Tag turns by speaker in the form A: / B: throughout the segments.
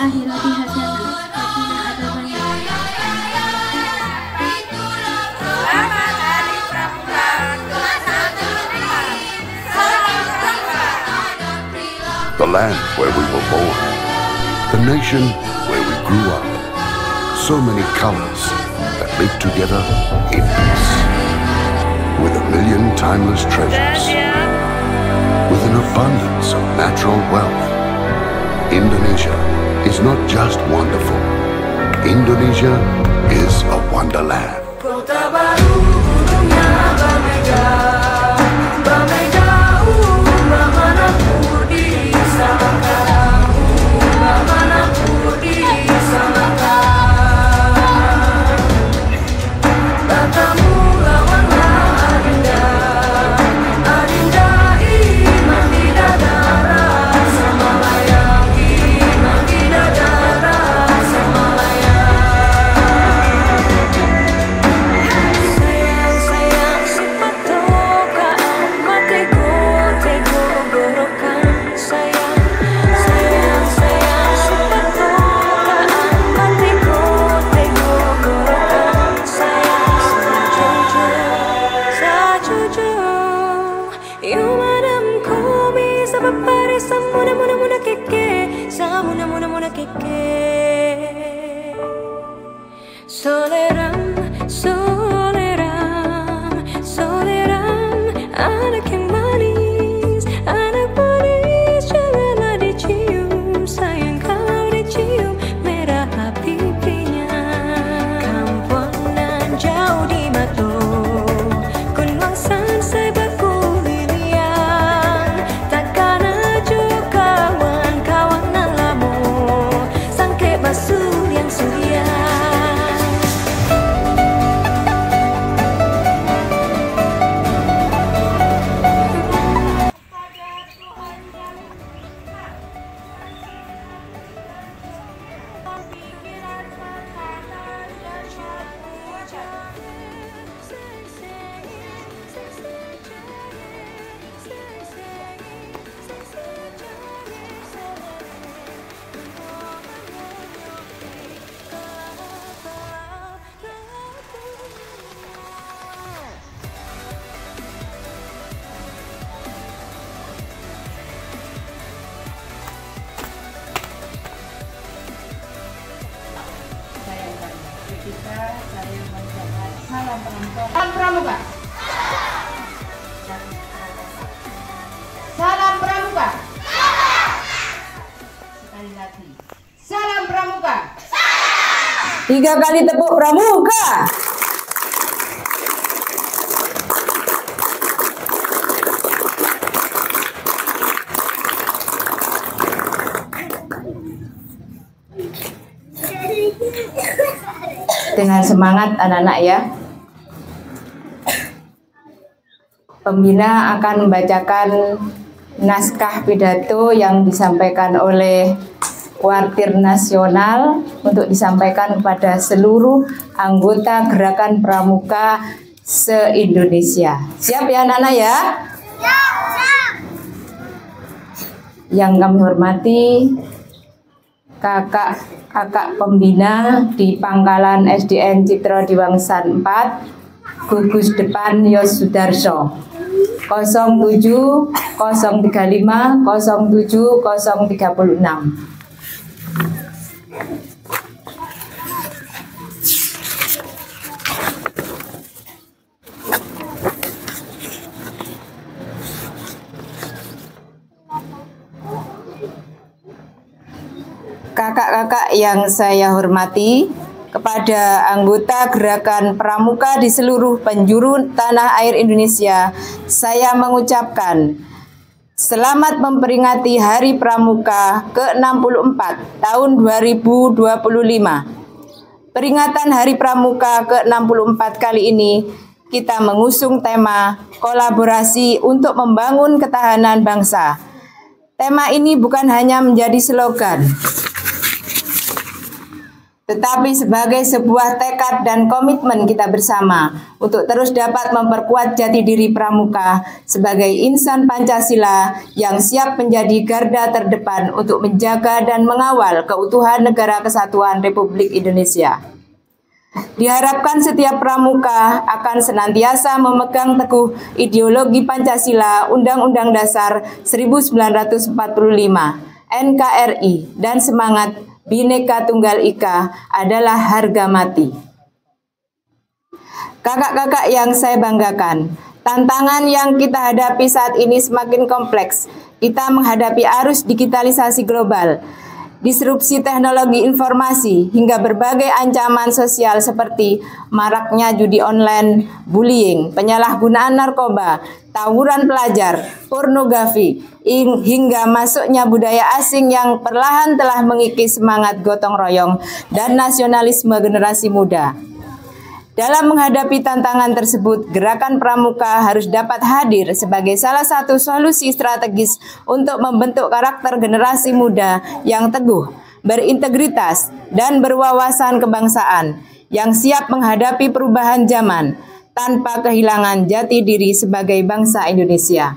A: akhirati hasanah wa qina adzabannar.
B: Selamat Hari Pramuka ke-65. Salam Pramuka.
C: The land where we were born, the nation where we grew up. So many colors that live together in peace. With a million timeless treasures. With an abundance of natural wealth. Indonesia is not just wonderful. Indonesia is a wonderland.
B: Kota baru gunungnya Bamega, Bamega, Bamana Purdi Samaka, Bamana Purdi Samaka. Batamu lawanlah Adinda, Adinda iman tidak darah sama layang, iman tidak darah sama layang. Sayang sipato ka matego tego gorokan sayang sipato ka matego tego gorokan sayang sajuju yumadam ko bisa papare samuna muna keke samuna muna keke soleram soleram soleram anak yang manis janganlah dicium sayang kalau dicium merah pipinya kampunan jauh di mato kunwangsan saya baku lilian takkan aja kawan-kawanan lamu sangke basuh yang surya.
D: Saya mengucapkan salam pramuka. Salam pramuka. Salam pramuka. Sekali lagi. Salam pramuka.
E: 3 kali tepuk pramuka. Dengan semangat anak-anak ya. Pembina akan membacakan naskah pidato yang disampaikan oleh Wartir Nasional untuk disampaikan kepada seluruh anggota Gerakan Pramuka se-Indonesia. Siap ya anak-anak ya? Siap. Yang kami hormati kakak pembina di Pangkalan SDN Citra Diwangsan 4, gugus depan Yos Sudarso 07 035 07 036. Kakak-kakak yang saya hormati, kepada anggota Gerakan Pramuka di seluruh penjuru tanah air Indonesia, saya mengucapkan selamat memperingati Hari Pramuka ke-64 tahun 2025. Peringatan Hari Pramuka ke-64 kali ini kita mengusung tema kolaborasi untuk membangun ketahanan bangsa. Tema ini bukan hanya menjadi slogan, tetapi sebagai sebuah tekad dan komitmen kita bersama untuk terus dapat memperkuat jati diri Pramuka sebagai insan Pancasila yang siap menjadi garda terdepan untuk menjaga dan mengawal keutuhan Negara Kesatuan Republik Indonesia. Diharapkan setiap Pramuka akan senantiasa memegang teguh ideologi Pancasila, Undang-Undang Dasar 1945, NKRI, dan semangat Bhinneka Tunggal Ika adalah harga mati. Kakak-kakak yang saya banggakan, tantangan yang kita hadapi saat ini semakin kompleks. Kita menghadapi arus digitalisasi global, disrupsi teknologi informasi, hingga berbagai ancaman sosial seperti maraknya judi online, bullying, penyalahgunaan narkoba, tawuran pelajar, pornografi, hingga masuknya budaya asing yang perlahan telah mengikis semangat gotong royong dan nasionalisme generasi muda. Dalam menghadapi tantangan tersebut, Gerakan Pramuka harus dapat hadir sebagai salah satu solusi strategis untuk membentuk karakter generasi muda yang teguh, berintegritas, dan berwawasan kebangsaan, yang siap menghadapi perubahan zaman tanpa kehilangan jati diri sebagai bangsa Indonesia.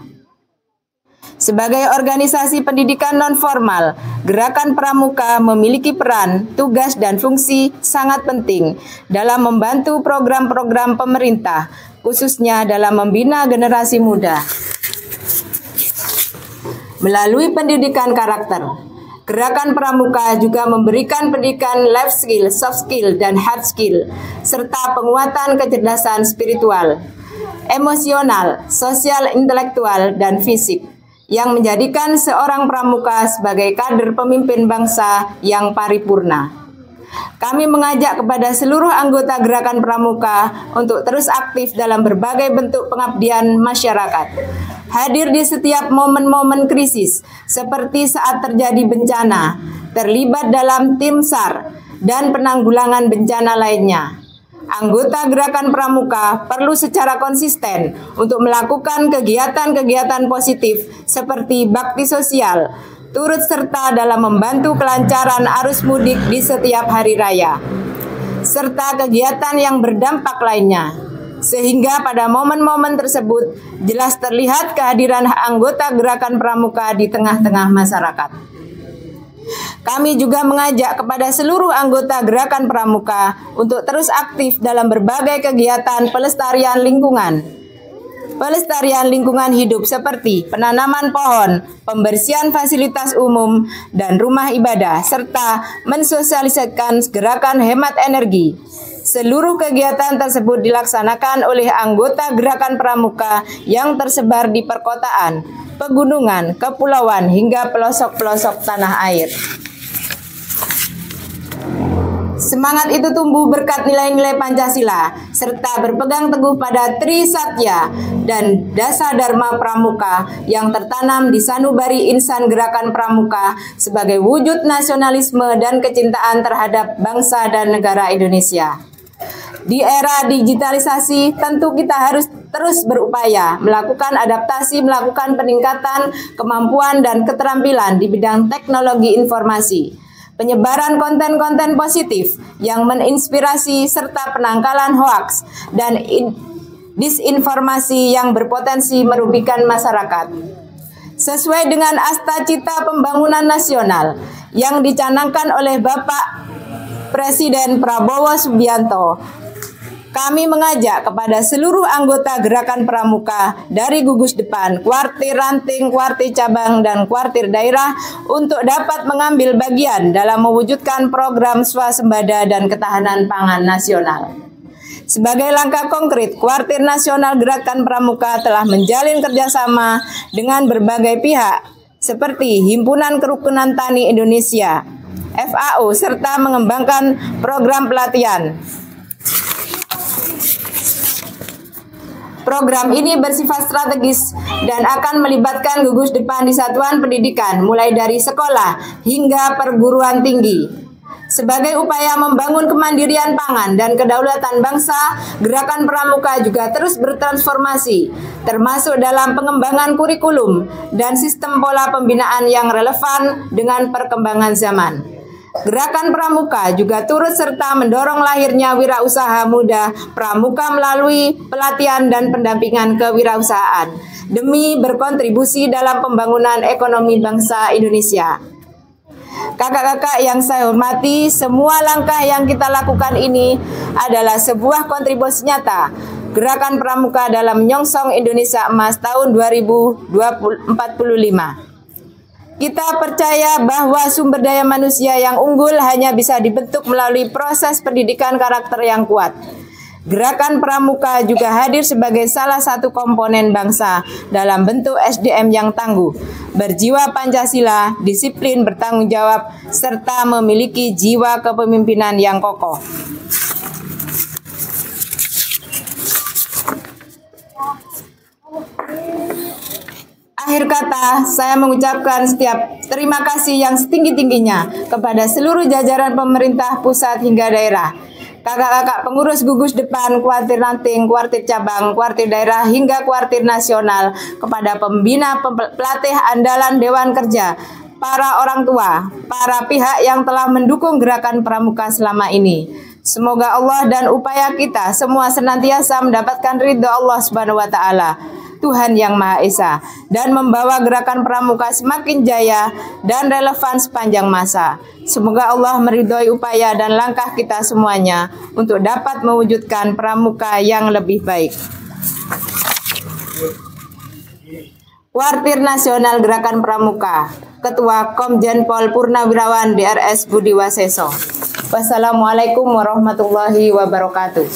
E: Sebagai organisasi pendidikan non-formal, Gerakan Pramuka memiliki peran, tugas, dan fungsi sangat penting dalam membantu program-program pemerintah, khususnya dalam membina generasi muda. Melalui pendidikan karakter, Gerakan Pramuka juga memberikan pendidikan life skill, soft skill, dan hard skill, serta penguatan kecerdasan spiritual, emosional, sosial, intelektual, dan fisik, yang menjadikan seorang pramuka sebagai kader pemimpin bangsa yang paripurna. Kami mengajak kepada seluruh anggota Gerakan Pramuka untuk terus aktif dalam berbagai bentuk pengabdian masyarakat. Hadir di setiap momen-momen krisis, seperti saat terjadi bencana, terlibat dalam tim SAR, dan penanggulangan bencana lainnya. Anggota Gerakan Pramuka perlu secara konsisten untuk melakukan kegiatan-kegiatan positif seperti bakti sosial, turut serta dalam membantu kelancaran arus mudik di setiap hari raya, serta kegiatan yang berdampak lainnya, sehingga pada momen-momen tersebut jelas terlihat kehadiran anggota Gerakan Pramuka di tengah-tengah masyarakat. Kami juga mengajak kepada seluruh anggota Gerakan Pramuka untuk terus aktif dalam berbagai kegiatan pelestarian lingkungan hidup seperti penanaman pohon, pembersihan fasilitas umum dan rumah ibadah, serta mensosialisasikan gerakan hemat energi. Seluruh kegiatan tersebut dilaksanakan oleh anggota Gerakan Pramuka yang tersebar di perkotaan, pegunungan, kepulauan, hingga pelosok-pelosok tanah air. Semangat itu tumbuh berkat nilai-nilai Pancasila, serta berpegang teguh pada Trisatya dan Dasa Dharma Pramuka yang tertanam di sanubari insan Gerakan Pramuka sebagai wujud nasionalisme dan kecintaan terhadap bangsa dan negara Indonesia. Di era digitalisasi, tentu kita harus terus berupaya melakukan adaptasi, melakukan peningkatan kemampuan dan keterampilan di bidang teknologi informasi, penyebaran konten-konten positif yang menginspirasi, serta penangkalan hoaks dan disinformasi yang berpotensi merugikan masyarakat. Sesuai dengan Asta-Cita Pembangunan Nasional yang dicanangkan oleh Bapak Presiden Prabowo Subianto, kami mengajak kepada seluruh anggota Gerakan Pramuka dari gugus depan, kuartir ranting, kuartir cabang, dan kuartir daerah untuk dapat mengambil bagian dalam mewujudkan program swasembada dan ketahanan pangan nasional. Sebagai langkah konkret, Kuartir Nasional Gerakan Pramuka telah menjalin kerjasama dengan berbagai pihak seperti Himpunan Kerukunan Tani Indonesia, FAO, serta mengembangkan program pelatihan. Program ini bersifat strategis dan akan melibatkan gugus depan di satuan pendidikan mulai dari sekolah hingga perguruan tinggi. Sebagai upaya membangun kemandirian pangan dan kedaulatan bangsa, Gerakan Pramuka juga terus bertransformasi, termasuk dalam pengembangan kurikulum dan sistem pola pembinaan yang relevan dengan perkembangan zaman. Gerakan Pramuka juga turut serta mendorong lahirnya wirausaha muda pramuka melalui pelatihan dan pendampingan kewirausahaan demi berkontribusi dalam pembangunan ekonomi bangsa Indonesia. Kakak-kakak yang saya hormati, semua langkah yang kita lakukan ini adalah sebuah kontribusi nyata Gerakan Pramuka dalam menyongsong Indonesia Emas tahun 2045. Kita percaya bahwa sumber daya manusia yang unggul hanya bisa dibentuk melalui proses pendidikan karakter yang kuat. Gerakan Pramuka juga hadir sebagai salah satu komponen bangsa dalam bentuk SDM yang tangguh, berjiwa Pancasila, disiplin, bertanggung jawab, serta memiliki jiwa kepemimpinan yang kokoh. Akhir kata, saya mengucapkan setiap terima kasih yang setinggi-tingginya kepada seluruh jajaran pemerintah pusat hingga daerah, kakak-kakak pengurus gugus depan, kuartir ranting, kuartir cabang, kuartir daerah, hingga kuartir nasional, kepada pembina, pelatih andalan Dewan Kerja, para orang tua, para pihak yang telah mendukung gerakan Pramuka selama ini. Semoga Allah dan upaya kita semua senantiasa mendapatkan ridho Allah Subhanahu wa Ta'ala, Tuhan yang Maha Esa, dan membawa gerakan Pramuka semakin jaya dan relevan sepanjang masa. Semoga Allah meridhoi upaya dan langkah kita semuanya untuk dapat mewujudkan Pramuka yang lebih baik. Kuartir Nasional Gerakan Pramuka, Ketua Komjen Pol Purnawirawan DRS Budi Waseso. Wassalamualaikum warahmatullahi wabarakatuh.